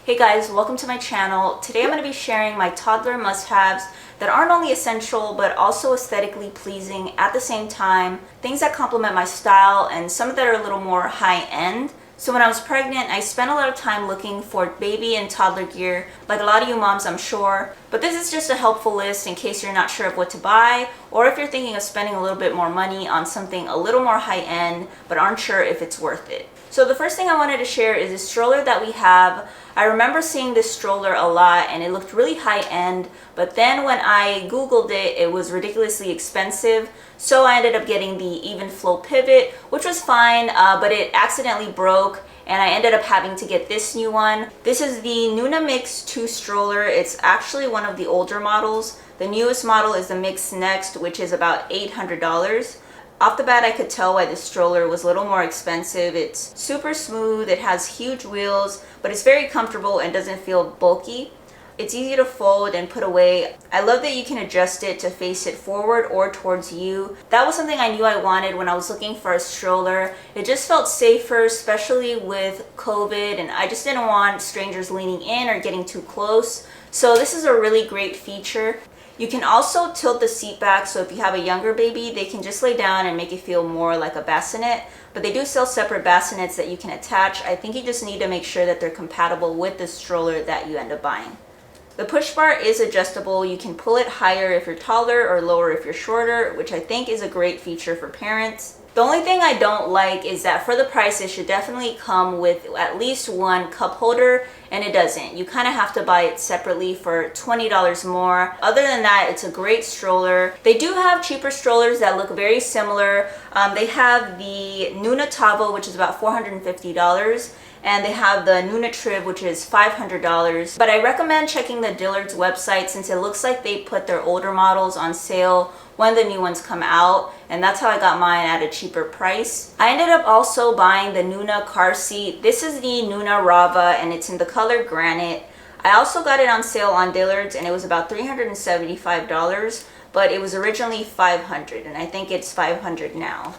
Hey guys, welcome to my channel. Today I'm going to be sharing my toddler must-haves that aren't only essential but also aesthetically pleasing at the same time, things that complement my style and some that are a little more high-end. So when I was pregnant, I spent a lot of time looking for baby and toddler gear, like a lot of you moms I'm sure. But this is just a helpful list in case you're not sure of what to buy, or if you're thinking of spending a little bit more money on something a little more high-end but aren't sure if it's worth it. So the first thing I wanted to share is a stroller that we have. I remember seeing this stroller a lot and it looked really high-end, but then when I googled it, it was ridiculously expensive. So I ended up getting the even flow pivot, which was fine, but it accidentally broke and I ended up having to get this new one. This is the Nuna MIXX 2 stroller. It's actually one of the older models. The newest model is the MIXX Next, which is about $800. Off the bat, I could tell why this stroller was a little more expensive. It's super smooth, it has huge wheels, but it's very comfortable and doesn't feel bulky. It's easy to fold and put away. I love that you can adjust it to face it forward or towards you. That was something I knew I wanted when I was looking for a stroller. It just felt safer, especially with COVID, and I just didn't want strangers leaning in or getting too close. So this is a really great feature. You can also tilt the seat back, so if you have a younger baby, they can just lay down and make it feel more like a bassinet. But they do sell separate bassinets that you can attach. I think you just need to make sure that they're compatible with the stroller that you end up buying. The push bar is adjustable. You can pull it higher if you're taller or lower if you're shorter, which I think is a great feature for parents. The only thing I don't like is that for the price, it should definitely come with at least one cup holder, and it doesn't. You kind of have to buy it separately for $20 more. Other than that, it's a great stroller. They do have cheaper strollers that look very similar. They have the Nuna Tavo, which is about $450. And they have the Nuna Triv, which is $500. But I recommend checking the Dillard's website since it looks like they put their older models on sale when the new ones come out, and that's how I got mine at a cheaper price. I ended up also buying the Nuna Car Seat. This is the Nuna Rava and it's in the color granite. I also got it on sale on Dillard's and it was about $375, but it was originally $500 and I think it's $500 now.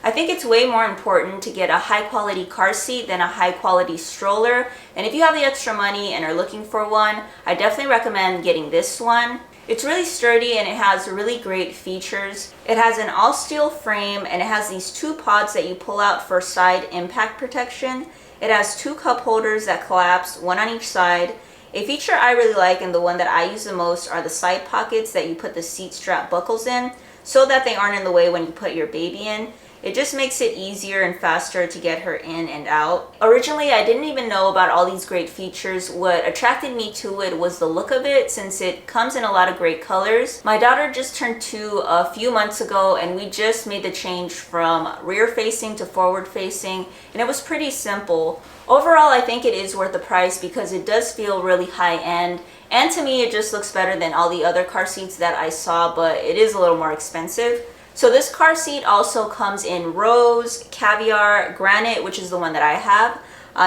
I think it's way more important to get a high quality car seat than a high quality stroller. And if you have the extra money and are looking for one, I definitely recommend getting this one. It's really sturdy and it has really great features. It has an all steel frame and it has these two pods that you pull out for side impact protection. It has two cup holders that collapse, one on each side. A feature I really like and the one that I use the most are the side pockets that you put the seat strap buckles in so that they aren't in the way when you put your baby in. It just makes it easier and faster to get her in and out. Originally, I didn't even know about all these great features. What attracted me to it was the look of it since it comes in a lot of great colors. My daughter just turned 2 a few months ago and we just made the change from rear facing to forward facing and it was pretty simple. Overall, I think it is worth the price because it does feel really high end. And to me, it just looks better than all the other car seats that I saw, but it is a little more expensive. So this car seat also comes in rose, caviar, granite, which is the one that I have.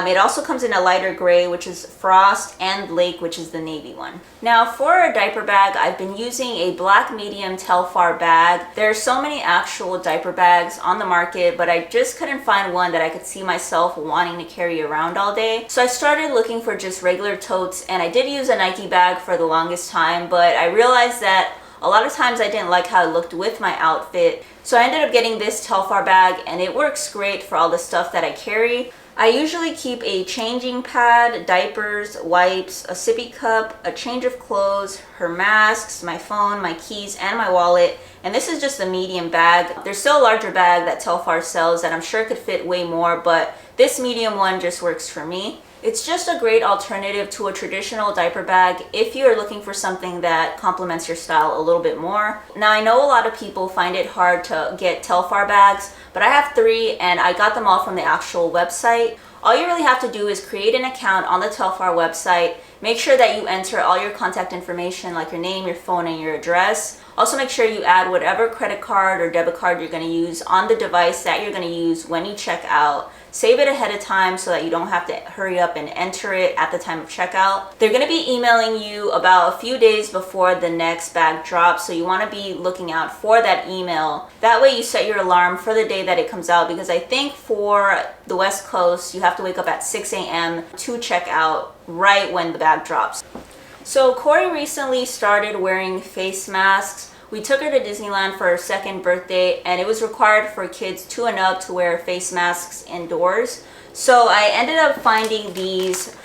It also comes in a lighter gray, which is frost, and lake, which is the navy one. Now for a diaper bag, I've been using a black medium Telfar bag. There are so many actual diaper bags on the market, but I just couldn't find one that I could see myself wanting to carry around all day. So I started looking for just regular totes, and I did use a Nike bag for the longest time, but I realized that a lot of times I didn't like how it looked with my outfit. So I ended up getting this Telfar bag and it works great for all the stuff that I carry. I usually keep a changing pad, diapers, wipes, a sippy cup, a change of clothes, her masks, my phone, my keys, and my wallet. And this is just a medium bag. There's still a larger bag that Telfar sells that I'm sure could fit way more, but this medium one just works for me. It's just a great alternative to a traditional diaper bag if you are looking for something that complements your style a little bit more. Now I know a lot of people find it hard to get Telfar bags, but I have 3 and I got them all from the actual website. All you really have to do is create an account on the Telfar website. Make sure that you enter all your contact information like your name, your phone, and your address. Also make sure you add whatever credit card or debit card you're going to use on the device that you're going to use when you check out. Save it ahead of time so that you don't have to hurry up and enter it at the time of checkout. They're going to be emailing you about a few days before the next bag drops, so you want to be looking out for that email. That way you set your alarm for the day that it comes out, because I think for the West Coast you have to wake up at 6 a.m. to check out. right when the bag drops. So Corey recently started wearing face masks. We took her to Disneyland for her 2nd birthday, and it was required for kids 2 and up to wear face masks indoors. So I ended up finding these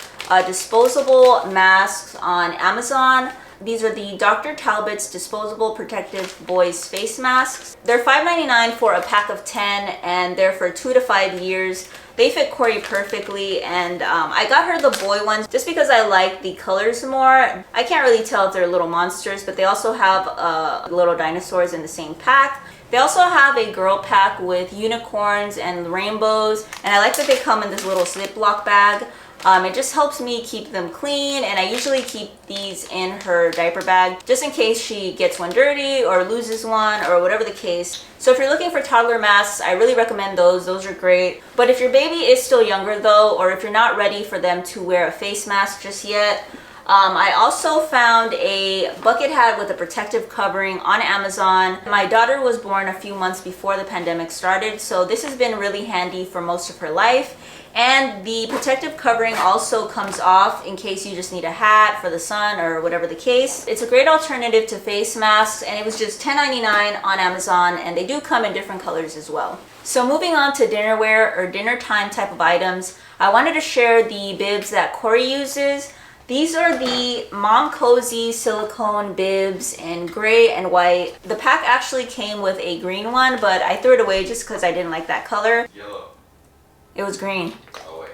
disposable masks on Amazon. These are the Dr. Talbot's Disposable Protective Boys Face Masks. They're $5.99 for a pack of 10, and they're for 2 to 5 years. They fit Corey perfectly, and I got her the boy ones just because I like the colors more. I can't really tell if they're little monsters, but they also have little dinosaurs in the same pack. They also have a girl pack with unicorns and rainbows, and I like that they come in this little Ziploc bag. It just helps me keep them clean, and I usually keep these in her diaper bag just in case she gets one dirty or loses one or whatever the case. So if you're looking for toddler masks, I really recommend those. Those are great. But if your baby is still younger though, or if you're not ready for them to wear a face mask just yet, I also found a bucket hat with a protective covering on Amazon. My daughter was born a few months before the pandemic started, so this has been really handy for most of her life. And the protective covering also comes off in case you just need a hat for the sun or whatever the case. It's a great alternative to face masks, and it was just $10.99 on Amazon, and they do come in different colors as well. So moving on to dinnerware or dinner time type of items, I wanted to share the bibs that Corey uses. These are the Momcozy silicone bibs in gray and white. The pack actually came with a green one, but I threw it away just because I didn't like that color. Yellow. It was green. Oh wait.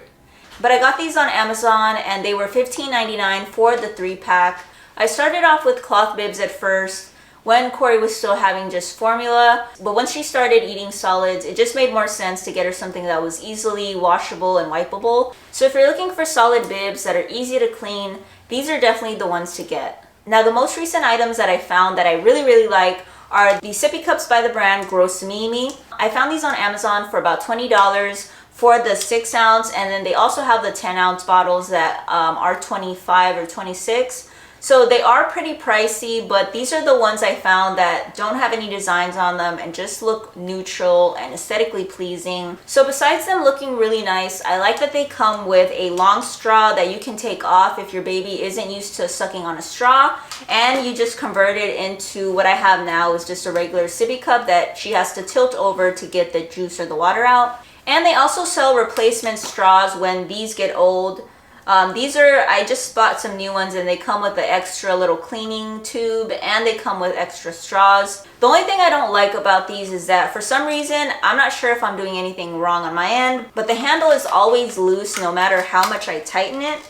But I got these on Amazon, and they were $15.99 for the 3-pack. I started off with cloth bibs at first when Corey was still having just formula, but once she started eating solids, it just made more sense to get her something that was easily washable and wipeable. So if you're looking for solid bibs that are easy to clean, these are definitely the ones to get. Now, the most recent items that I found that I really like are the Sippy Cups by the brand Grosmimi. I found these on Amazon for about $20 for the 6-ounce, and then they also have the 10-ounce bottles that are 25 or 26. So they are pretty pricey, but these are the ones I found that don't have any designs on them and just look neutral and aesthetically pleasing. So besides them looking really nice, I like that they come with a long straw that you can take off if your baby isn't used to sucking on a straw, and you just convert it into what I have now is just a regular sippy cup that she has to tilt over to get the juice or the water out. And they also sell replacement straws when these get old. I just bought some new ones, and they come with the extra little cleaning tube, and they come with extra straws. The only thing I don't like about these is that for some reason, I'm not sure if I'm doing anything wrong on my end, but the handle is always loose no matter how much I tighten it.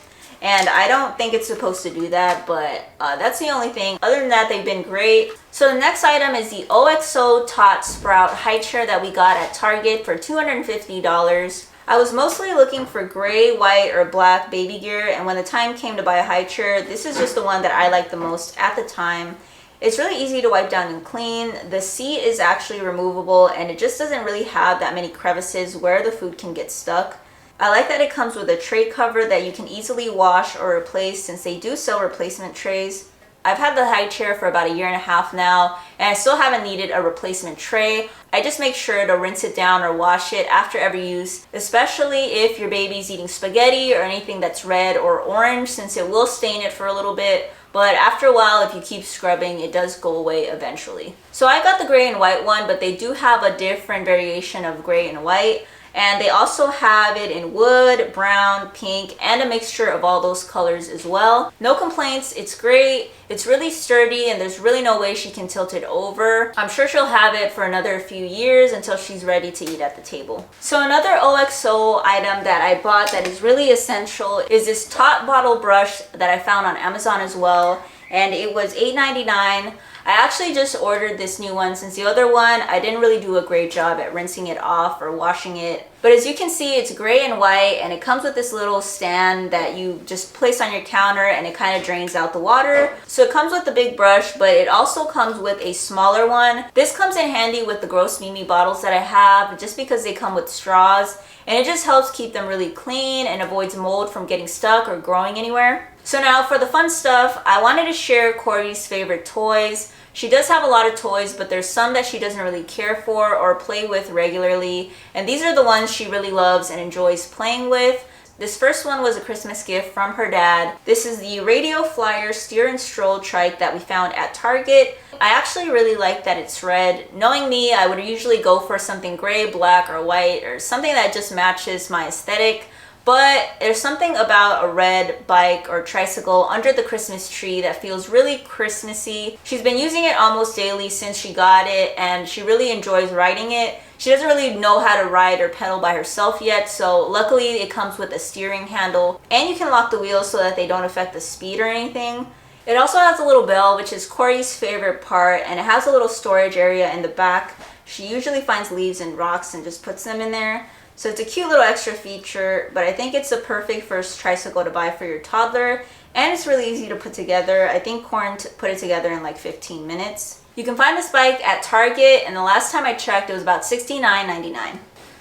And I don't think it's supposed to do that, but that's the only thing. Other than that, they've been great. So the next item is the OXO Tot Sprout Highchair that we got at Target for $250. I was mostly looking for gray, white, or black baby gear, and when the time came to buy a high chair, this is just the one that I liked the most at the time. It's really easy to wipe down and clean. The seat is actually removable, and it just doesn't really have that many crevices where the food can get stuck. I like that it comes with a tray cover that you can easily wash or replace, since they do sell replacement trays. I've had the high chair for about 1.5 years now, and I still haven't needed a replacement tray. I just make sure to rinse it down or wash it after every use, especially if your baby's eating spaghetti or anything that's red or orange, since it will stain it for a little bit. But after a while, if you keep scrubbing, it does go away eventually. So I got the gray and white one, but they do have a different variation of gray and white. And they also have it in wood, brown, pink, and a mixture of all those colors as well. No complaints, it's great, it's really sturdy, and there's really no way she can tilt it over. I'm sure she'll have it for another few years until she's ready to eat at the table. So another OXO item that I bought that is really essential is this Tot Bottle Brush that I found on Amazon as well. And it was $8.99. I actually just ordered this new one since the other one, I didn't really do a great job at rinsing it off or washing it. But as you can see, it's gray and white, and it comes with this little stand that you just place on your counter, and it kind of drains out the water. So it comes with the big brush, but it also comes with a smaller one. This comes in handy with the Grosmimi bottles that I have, just because they come with straws, and it just helps keep them really clean and avoids mold from getting stuck or growing anywhere. So now for the fun stuff, I wanted to share Corey's favorite toys. She does have a lot of toys, but there's some that she doesn't really care for or play with regularly. And these are the ones she really loves and enjoys playing with. This first one was a Christmas gift from her dad. This is the Radio Flyer Steer and Stroll Trike that we found at Target. I actually really like that it's red. Knowing me, I would usually go for something gray, black, or white, or something that just matches my aesthetic. But there's something about a red bike or tricycle under the Christmas tree that feels really Christmassy. She's been using it almost daily since she got it, and she really enjoys riding it. She doesn't really know how to ride or pedal by herself yet, so luckily it comes with a steering handle, and you can lock the wheels so that they don't affect the speed or anything. It also has a little bell, which is Corey's favorite part, and it has a little storage area in the back. She usually finds leaves and rocks and just puts them in there. So it's a cute little extra feature, but I think it's the perfect first tricycle to buy for your toddler, and it's really easy to put together. I think Corn put it together in like 15 minutes. You can find this bike at Target, and the last time I checked, it was about $69.99.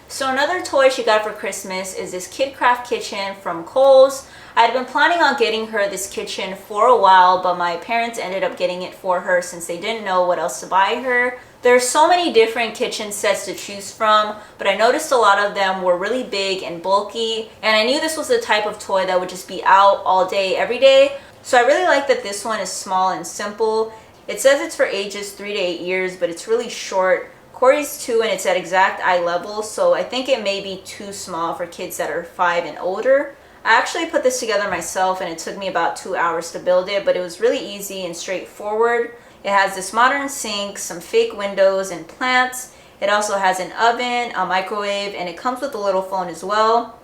So another toy she got for Christmas is this KidKraft kitchen from Kohl's. I had been planning on getting her this kitchen for a while, but my parents ended up getting it for her since they didn't know what else to buy her. There are so many different kitchen sets to choose from, but I noticed a lot of them were really big and bulky, and I knew this was the type of toy that would just be out all day, every day. So I really like that this one is small and simple. It says it's for ages 3 to 8 years, but it's really short. Corey's 2 and it's at exact eye level, so I think it may be too small for kids that are 5 and older. I actually put this together myself, and it took me about 2 hours to build it, but it was really easy and straightforward. It has this modern sink, some fake windows and plants. It also has an oven, a microwave, and it comes with a little phone as well.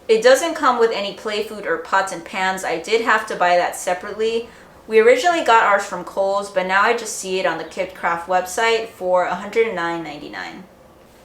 It doesn't come with any play food or pots and pans. I did have to buy that separately. We originally got ours from Kohl's, but now I just see it on the KidKraft website for $109.99.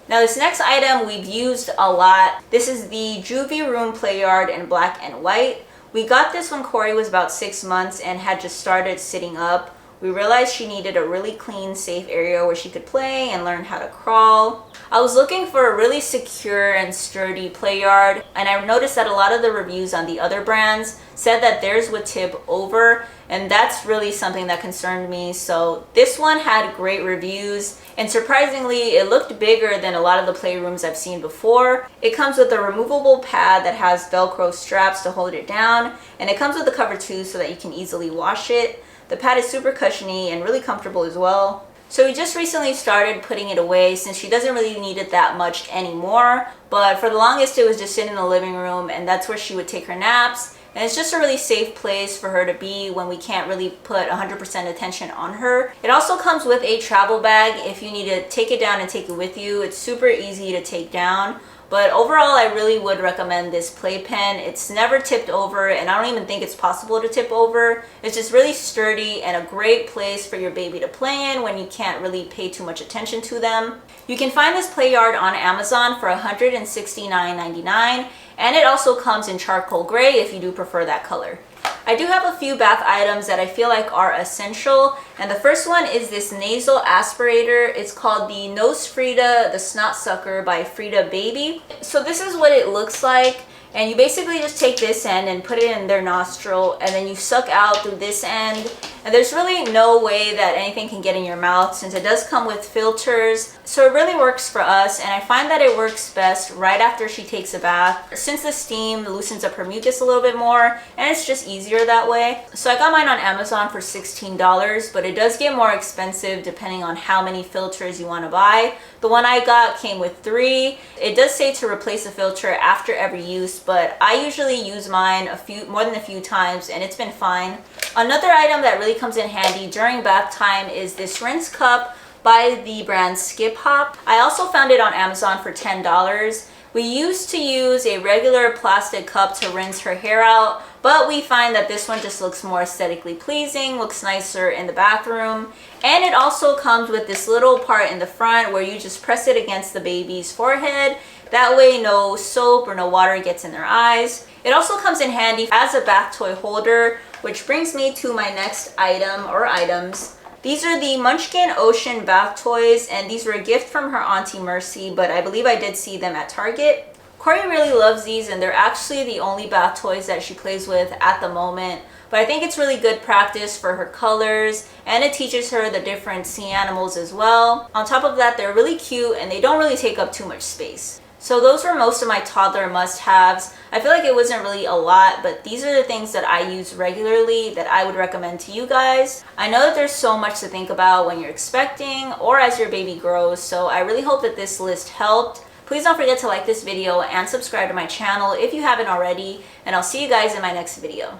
Now this next item we've used a lot. This is the Joovy Room²-Playard in black and white. We got this when Corey was about 6 months and had just started sitting up. We realized she needed a really clean, safe area where she could play and learn how to crawl. I was looking for a really secure and sturdy play yard, and I noticed that a lot of the reviews on the other brands said that theirs would tip over, and that's really something that concerned me. So this one had great reviews, and surprisingly, it looked bigger than a lot of the playrooms I've seen before. It comes with a removable pad that has Velcro straps to hold it down, and it comes with a cover too so that you can easily wash it. The pad is super cushiony and really comfortable as well. So we just recently started putting it away since she doesn't really need it that much anymore. But for the longest, it was just sitting in the living room, and that's where she would take her naps. And it's just a really safe place for her to be when we can't really put 100% attention on her. It also comes with a travel bag if you need to take it down and take it with you. It's super easy to take down. But overall, I really would recommend this playpen. It's never tipped over, and I don't even think it's possible to tip over. It's just really sturdy and a great place for your baby to play in when you can't really pay too much attention to them. You can find this play yard on Amazon for $169.99, and it also comes in charcoal gray if you do prefer that color. I do have a few bath items that I feel like are essential, and the first one is this nasal aspirator. It's called the NoseFrida, the Snot Sucker by Frida Baby. So this is what it looks like, and you basically just take this end and put it in their nostril, and then you suck out through this end. And there's really no way that anything can get in your mouth since it does come with filters. So it really works for us, and I find that it works best right after she takes a bath since the steam loosens up her mucus a little bit more, and it's just easier that way. So I got mine on Amazon for $16, but it does get more expensive depending on how many filters you want to buy. The one I got came with 3. It does say to replace the filter after every use, but I usually use mine more than a few times, and it's been fine. Another item that really comes in handy during bath time is this rinse cup by the brand Skip Hop. I also found it on Amazon for $10. We used to use a regular plastic cup to rinse her hair out, but we find that this one just looks more aesthetically pleasing, looks nicer in the bathroom. And it also comes with this little part in the front where you just press it against the baby's forehead. That way no soap or no water gets in their eyes. It also comes in handy as a bath toy holder, which brings me to my next item or items. These are the Munchkin Ocean bath toys, and these were a gift from her Auntie Mercy, but I believe I did see them at Target. Corey really loves these, and they're actually the only bath toys that she plays with at the moment. But I think it's really good practice for her colors, and it teaches her the different sea animals as well. On top of that, they're really cute, and they don't really take up too much space. So those were most of my toddler must-haves. I feel like it wasn't really a lot, but these are the things that I use regularly that I would recommend to you guys. I know that there's so much to think about when you're expecting or as your baby grows, so I really hope that this list helped. Please don't forget to like this video and subscribe to my channel if you haven't already, and I'll see you guys in my next video.